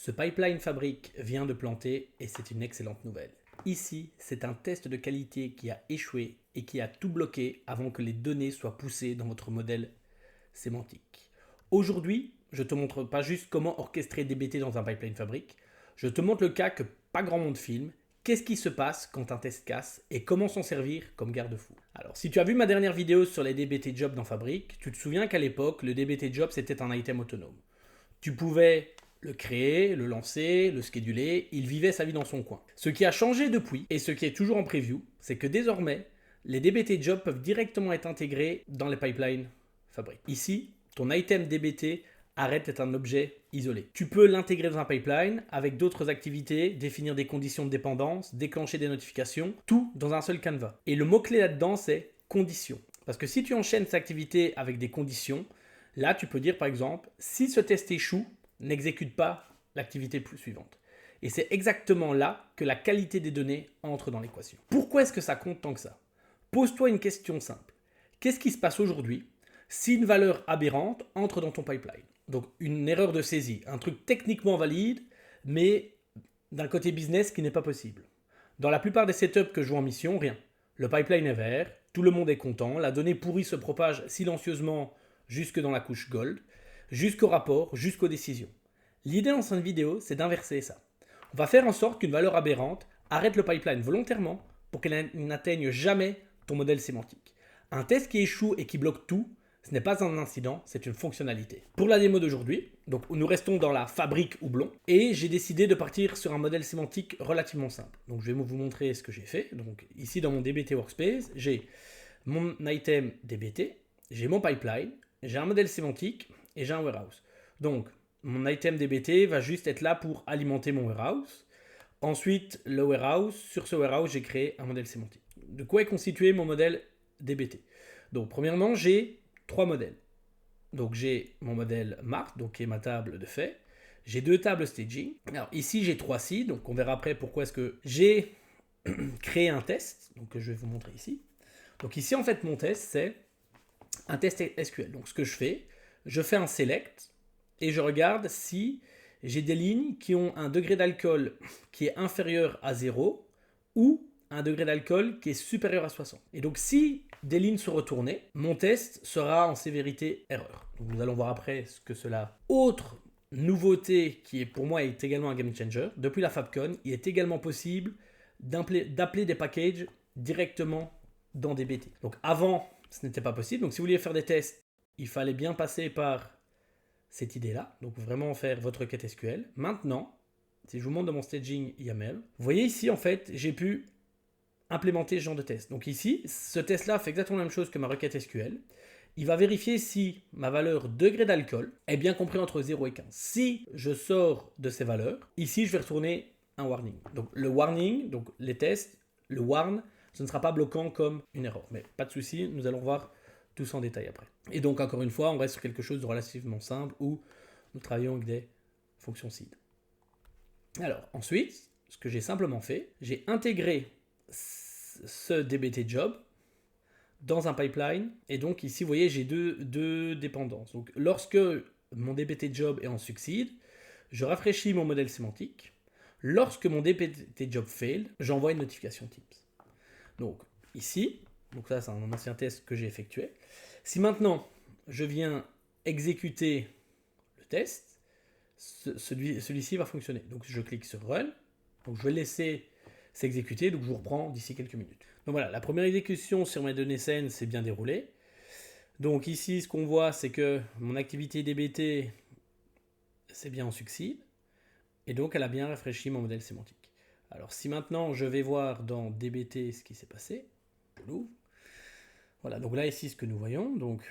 Ce pipeline Fabric vient de planter et c'est une excellente nouvelle. Ici, c'est un test de qualité qui a échoué et qui a tout bloqué avant que les données soient poussées dans votre modèle sémantique. Aujourd'hui, je ne te montre pas juste comment orchestrer DBT dans un pipeline Fabric, je te montre le cas que pas grand monde filme, qu'est-ce qui se passe quand un test casse et comment s'en servir comme garde-fou. Alors, si tu as vu ma dernière vidéo sur les DBT jobs dans Fabric, tu te souviens qu'à l'époque, le DBT job c'était un item autonome. Tu pouvais le créer, le lancer, le scheduler, il vivait sa vie dans son coin. Ce qui a changé depuis, et ce qui est toujours en preview, c'est que désormais, les DBT jobs peuvent directement être intégrés dans les pipelines Fabric. Ici, ton item DBT arrête d'être un objet isolé. Tu peux l'intégrer dans un pipeline avec d'autres activités, définir des conditions de dépendance, déclencher des notifications, tout dans un seul canevas. Et le mot-clé là-dedans, c'est conditions. Parce que si tu enchaînes cette activité avec des conditions, là, tu peux dire par exemple, si ce test échoue, n'exécute pas l'activité suivante. Et c'est exactement là que la qualité des données entre dans l'équation. Pourquoi est-ce que ça compte tant que ça? Pose-toi une question simple. Qu'est-ce qui se passe aujourd'hui si une valeur aberrante entre dans ton pipeline? Donc une erreur de saisie, un truc techniquement valide, mais d'un côté business qui n'est pas possible. Dans la plupart des setups que je vois en mission, rien. Le pipeline est vert, tout le monde est content, la donnée pourrie se propage silencieusement jusque dans la couche gold, jusqu'au rapport, jusqu'aux décisions. L'idée dans cette vidéo, c'est d'inverser ça. On va faire en sorte qu'une valeur aberrante arrête le pipeline volontairement pour qu'elle n'atteigne jamais ton modèle sémantique. Un test qui échoue et qui bloque tout, ce n'est pas un incident, c'est une fonctionnalité. Pour la démo d'aujourd'hui, donc nous restons dans la fabrique houblon et j'ai décidé de partir sur un modèle sémantique relativement simple. Donc je vais vous montrer ce que j'ai fait. Donc ici dans mon DBT Workspace, j'ai mon item DBT, j'ai mon pipeline, j'ai un modèle sémantique et j'ai un warehouse. Donc mon item DBT va juste être là pour alimenter mon warehouse. Ensuite, le warehouse, sur ce warehouse, j'ai créé un modèle sémantique. De quoi est constitué mon modèle DBT? Donc premièrement, j'ai 3 modèles. Donc j'ai mon modèle Mart, donc qui est ma table de fait. J'ai 2 tables staging. Alors ici j'ai 3 seeds, donc on verra après pourquoi est-ce que j'ai créé un test, donc que je vais vous montrer ici. Donc ici en fait mon test c'est un test SQL. Donc ce que je fais un select et je regarde si j'ai des lignes qui ont un degré d'alcool qui est inférieur à 0 ou un degré d'alcool qui est supérieur à 60. Et donc si des lignes sont retournées, mon test sera en sévérité erreur. Donc nous allons voir après ce que cela. Autre nouveauté qui est pour moi est également un game changer, depuis la FabCon, il est également possible d'appeler des packages directement dans DBT. Donc avant, ce n'était pas possible. Donc si vous vouliez faire des tests, il fallait bien passer par cette idée-là. Donc vraiment faire votre requête SQL. Maintenant, si je vous montre dans mon staging YAML, vous voyez ici en fait, j'ai pu implémenter ce genre de test. Donc ici, ce test-là fait exactement la même chose que ma requête SQL. Il va vérifier si ma valeur degré d'alcool est bien compris entre 0 et 15. Si je sors de ces valeurs, ici je vais retourner un warning. Donc le warning, donc les tests, le warn, ce ne sera pas bloquant comme une erreur. Mais pas de souci, nous allons voir tout ça en détail après. Et donc encore une fois, on reste sur quelque chose de relativement simple où nous travaillons avec des fonctions seed. Alors ensuite, ce que j'ai simplement fait, j'ai intégré ce DBT job dans un pipeline. Et donc ici, vous voyez, j'ai deux dépendances. Donc lorsque mon DBT job est en succeed, je rafraîchis mon modèle sémantique. Lorsque mon DBT job failed, j'envoie une notification Teams. Donc ici, donc ça c'est un ancien test que j'ai effectué. Si maintenant je viens exécuter le test, celui-ci va fonctionner. Donc je clique sur Run. Donc je vais laisser s'exécuter, donc je vous reprends d'ici quelques minutes. Donc voilà, la première exécution sur mes données saines s'est bien déroulée. Donc ici, ce qu'on voit, c'est que mon activité DBT, c'est bien en succès. Et donc, elle a bien rafraîchi mon modèle sémantique. Alors, si maintenant, je vais voir dans DBT ce qui s'est passé, je l'ouvre. Voilà, donc là, ici, ce que nous voyons, donc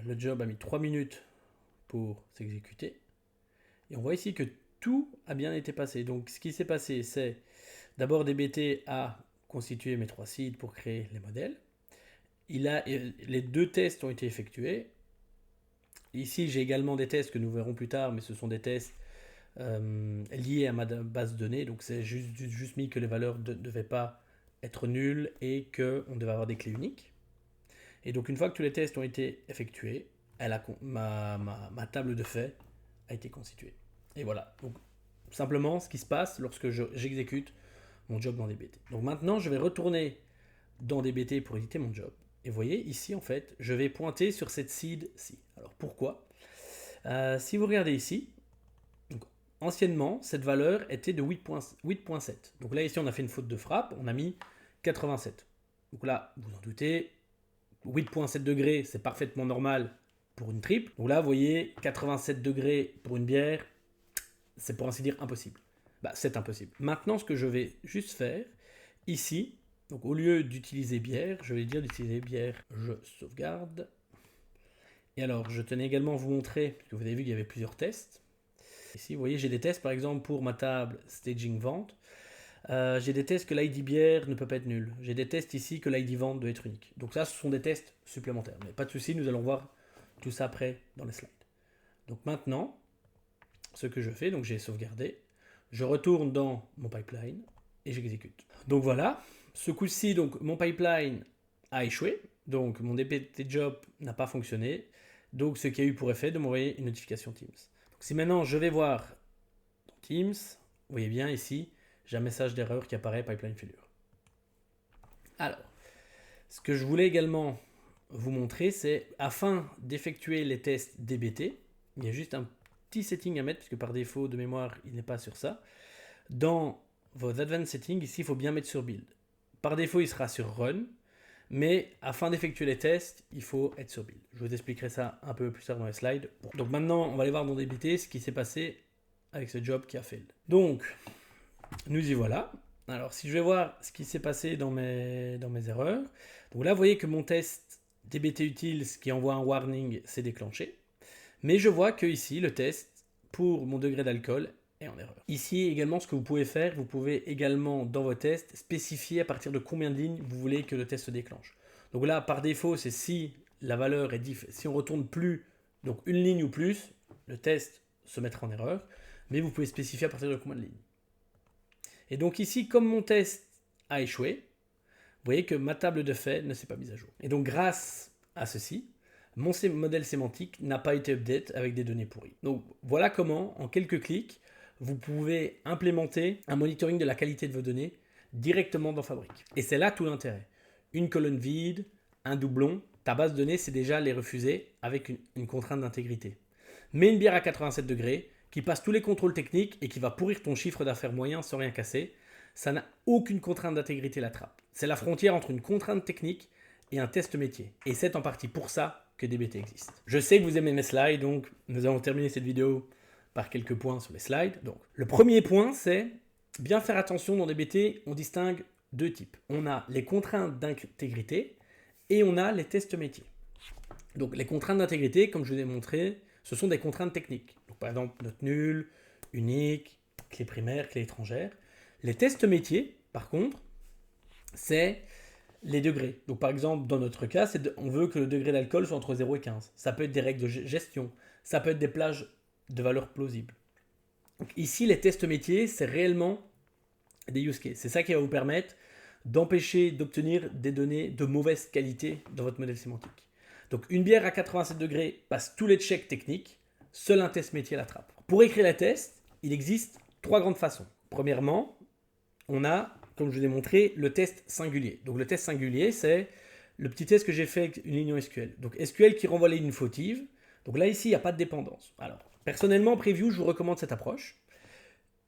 le job a mis 3 minutes pour s'exécuter. Et on voit ici que tout a bien été passé. Donc, ce qui s'est passé, c'est d'abord DBT a constitué mes 3 seeds pour créer les modèles. Les 2 tests ont été effectués. Ici, j'ai également des tests que nous verrons plus tard, mais ce sont des tests liés à ma base de données. Donc, c'est juste mis que les valeurs ne devaient pas être nulles et qu'on devait avoir des clés uniques. Et donc, une fois que tous les tests ont été effectués, ma table de fait a été constituée. Et voilà. Donc, simplement ce qui se passe lorsque j'exécute mon job dans DBT. Donc maintenant, je vais retourner dans DBT pour éditer mon job. Et vous voyez, ici, en fait, je vais pointer sur cette seed-ci. Alors, pourquoi? Si vous regardez ici, donc, anciennement, cette valeur était de 8.7. Donc là, ici, on a fait une faute de frappe, on a mis 87. Donc là, vous en doutez, 8.7 degrés, c'est parfaitement normal pour une triple. Donc là, vous voyez, 87 degrés pour une bière, c'est pour ainsi dire impossible. Bah, c'est impossible. Maintenant, ce que je vais juste faire, ici, donc au lieu d'utiliser bière, je vais dire d'utiliser bière, je sauvegarde. Et alors, je tenais également à vous montrer, parce que vous avez vu qu'il y avait plusieurs tests. Ici, vous voyez, j'ai des tests, par exemple, pour ma table staging vente. J'ai des tests que l'ID bière ne peut pas être nul. J'ai des tests ici que l'ID vente doit être unique. Donc ça, ce sont des tests supplémentaires. Mais pas de souci, nous allons voir tout ça après dans les slides. Donc maintenant, ce que je fais, donc j'ai sauvegardé, je retourne dans mon pipeline et j'exécute. Donc voilà, ce coup-ci, donc mon pipeline a échoué, donc mon DBT job n'a pas fonctionné, donc ce qui a eu pour effet de m'envoyer une notification Teams. Donc si maintenant je vais voir dans Teams, vous voyez bien ici, j'ai un message d'erreur qui apparaît, pipeline failure. Alors, ce que je voulais également vous montrer, c'est afin d'effectuer les tests DBT, il y a juste un petit setting à mettre, puisque par défaut de mémoire, il n'est pas sur ça. Dans vos advanced settings, ici, il faut bien mettre sur build. Par défaut, il sera sur run, mais afin d'effectuer les tests, il faut être sur build. Je vous expliquerai ça un peu plus tard dans les slides. Bon. Donc maintenant, on va aller voir dans DBT ce qui s'est passé avec ce job qui a failed. Donc, nous y voilà. Alors, si je vais voir ce qui s'est passé dans mes erreurs, donc là, vous voyez que mon test DBT utils qui envoie un warning s'est déclenché. Mais je vois que ici, le test pour mon degré d'alcool est en erreur. Ici également, ce que vous pouvez faire, vous pouvez également dans vos tests spécifier à partir de combien de lignes vous voulez que le test se déclenche. Donc là, par défaut, c'est si la valeur est si on retourne plus, donc une ligne ou plus, le test se mettra en erreur. Mais vous pouvez spécifier à partir de combien de lignes. Et donc ici, comme mon test a échoué, vous voyez que ma table de faits ne s'est pas mise à jour. Et donc grâce à ceci, mon modèle sémantique n'a pas été update avec des données pourries. Donc voilà comment, en quelques clics, vous pouvez implémenter un monitoring de la qualité de vos données directement dans Fabric. Et c'est là tout l'intérêt. Une colonne vide, un doublon, ta base de données, c'est déjà les refuser avec une contrainte d'intégrité. Mais une bière à 87 degrés, qui passe tous les contrôles techniques et qui va pourrir ton chiffre d'affaires moyen sans rien casser, ça n'a aucune contrainte d'intégrité la trappe. C'est la frontière entre une contrainte technique et un test métier. Et c'est en partie pour ça que DBT existe. Je sais que vous aimez mes slides, donc nous allons terminer cette vidéo par quelques points sur les slides. Donc, le premier point, c'est bien faire attention dans DBT, on distingue deux types. On a les contraintes d'intégrité et on a les tests métiers. Donc les contraintes d'intégrité, comme je vous ai montré, ce sont des contraintes techniques. Donc, par exemple, note nulle, unique, clé primaire, clé étrangère. Les tests métiers, par contre, c'est les degrés. Donc par exemple, dans notre cas, on veut que le degré d'alcool soit entre 0 et 15. Ça peut être des règles de gestion, ça peut être des plages de valeurs plausibles. Donc ici, les tests métiers, c'est réellement des use cases. C'est ça qui va vous permettre d'empêcher d'obtenir des données de mauvaise qualité dans votre modèle sémantique. Donc une bière à 87 degrés passe tous les checks techniques, seul un test métier l'attrape. Pour écrire les tests, il existe trois grandes façons. Premièrement, on a, comme je vous l'ai montré, le test singulier. Donc le test singulier, c'est le petit test que j'ai fait avec une ligne SQL. Donc SQL qui renvoie les lignes fautives. Donc là, ici, il n'y a pas de dépendance. Alors, personnellement, en preview, je vous recommande cette approche.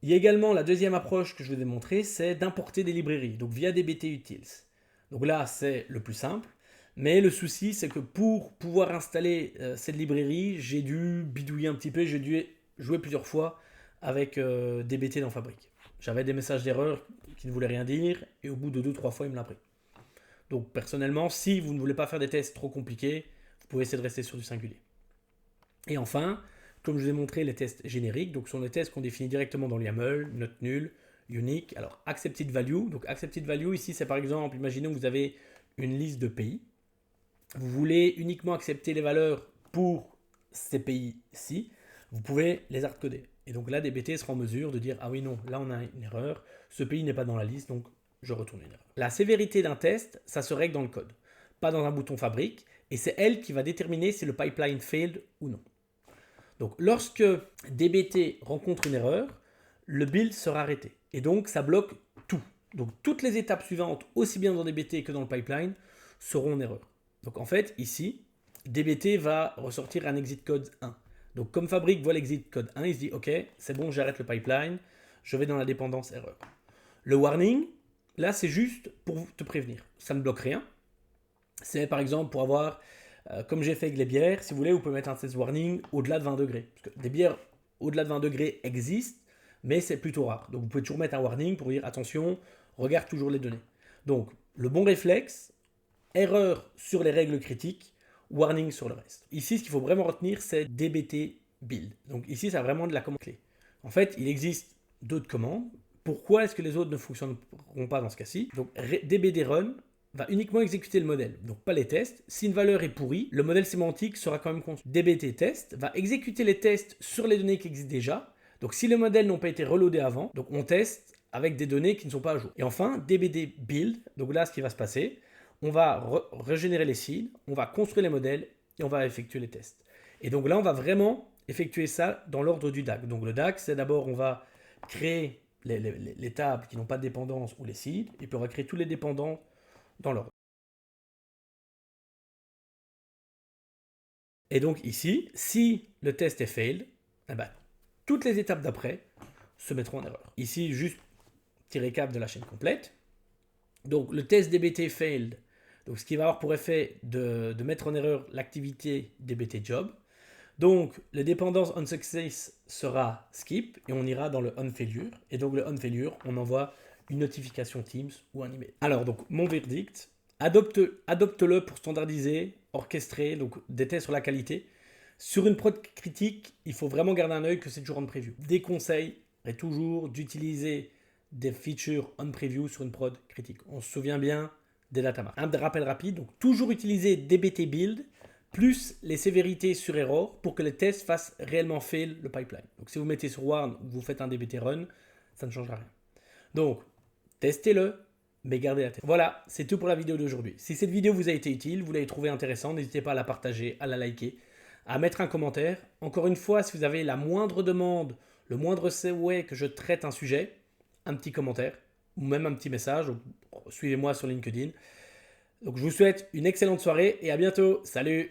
Il y a également la deuxième approche que je vous ai montrée, c'est d'importer des librairies, donc via DBT utils. Donc là, c'est le plus simple. Mais le souci, c'est que pour pouvoir installer cette librairie, j'ai dû bidouiller un petit peu, j'ai dû jouer plusieurs fois avec DBT dans Fabric. J'avais des messages d'erreur qui ne voulaient rien dire, et au bout de 2-3 fois, il me l'a pris. Donc personnellement, si vous ne voulez pas faire des tests trop compliqués, vous pouvez essayer de rester sur du singulier. Et enfin, comme je vous ai montré, les tests génériques, donc sont les tests qu'on définit directement dans YAML, note nulle, unique. Alors, accepted value. Donc, accepted value, ici, c'est par exemple, imaginons que vous avez une liste de pays. Vous voulez uniquement accepter les valeurs pour ces pays-ci. Vous pouvez les hardcoder. Et donc là, DBT sera en mesure de dire, ah oui, non, là, on a une erreur. Ce pays n'est pas dans la liste, donc je retourne une erreur. La sévérité d'un test, ça se règle dans le code, pas dans un bouton fabrique. Et c'est elle qui va déterminer si le pipeline failed ou non. Donc, lorsque DBT rencontre une erreur, le build sera arrêté. Et donc, ça bloque tout. Donc, toutes les étapes suivantes, aussi bien dans DBT que dans le pipeline, seront en erreur. Donc, en fait, ici, DBT va ressortir un exit code 1. Donc, comme Fabric voit l'exit code 1, il se dit, OK, c'est bon, j'arrête le pipeline, je vais dans la dépendance erreur. Le warning, là, c'est juste pour te prévenir. Ça ne bloque rien. C'est par exemple pour avoir, comme j'ai fait avec les bières, si vous voulez, vous pouvez mettre un test warning au-delà de 20 degrés. Parce que des bières au-delà de 20 degrés existent, mais c'est plutôt rare. Donc vous pouvez toujours mettre un warning pour dire attention, regarde toujours les données. Donc le bon réflexe, erreur sur les règles critiques, warning sur le reste. Ici, ce qu'il faut vraiment retenir, c'est DBT build. Donc ici, ça a vraiment de la commande clé. En fait, il existe d'autres commandes. Pourquoi est-ce que les autres ne fonctionneront pas dans ce cas-ci? Donc DBD run va uniquement exécuter le modèle, donc pas les tests. Si une valeur est pourrie, le modèle sémantique sera quand même construit. DBT test va exécuter les tests sur les données qui existent déjà. Donc si les modèles n'ont pas été reloadés avant, donc on teste avec des données qui ne sont pas à jour. Et enfin, DBD build, donc là ce qui va se passer, on va régénérer les seeds, on va construire les modèles et on va effectuer les tests. Et donc là on va vraiment effectuer ça dans l'ordre du DAG. Donc le DAG, c'est d'abord on va créer les tables qui n'ont pas de dépendance ou les seeds, et puis on va créer tous les dépendants dans l'ordre. Et donc ici, si le test est failed, eh ben, toutes les étapes d'après se mettront en erreur. Ici, juste petit récap de la chaîne complète. Donc le test DBT failed, donc ce qui va avoir pour effet de mettre en erreur l'activité DBT job. Donc le dépendance on success sera skip et on ira dans le on failure. Et donc le on failure, on envoie une notification Teams ou un email. Alors donc mon verdict, adopte-le pour standardiser, orchestrer, donc des tests sur la qualité. Sur une prod critique, il faut vraiment garder un œil que c'est toujours on preview. Des conseils est toujours d'utiliser des features on preview sur une prod critique. On se souvient bien des datamarks. Un rappel rapide, donc toujours utiliser DBT build plus les sévérités sur error pour que les tests fassent réellement fail le pipeline. Donc si vous mettez sur warn, vous faites un DBT run, ça ne changera rien. Donc testez-le, mais gardez la tête. Voilà, c'est tout pour la vidéo d'aujourd'hui. Si cette vidéo vous a été utile, vous l'avez trouvée intéressante, n'hésitez pas à la partager, à la liker, à mettre un commentaire. Encore une fois, si vous avez la moindre demande, le moindre souhait que je traite un sujet, un petit commentaire ou même un petit message. Suivez-moi sur LinkedIn. Donc je vous souhaite une excellente soirée et à bientôt. Salut!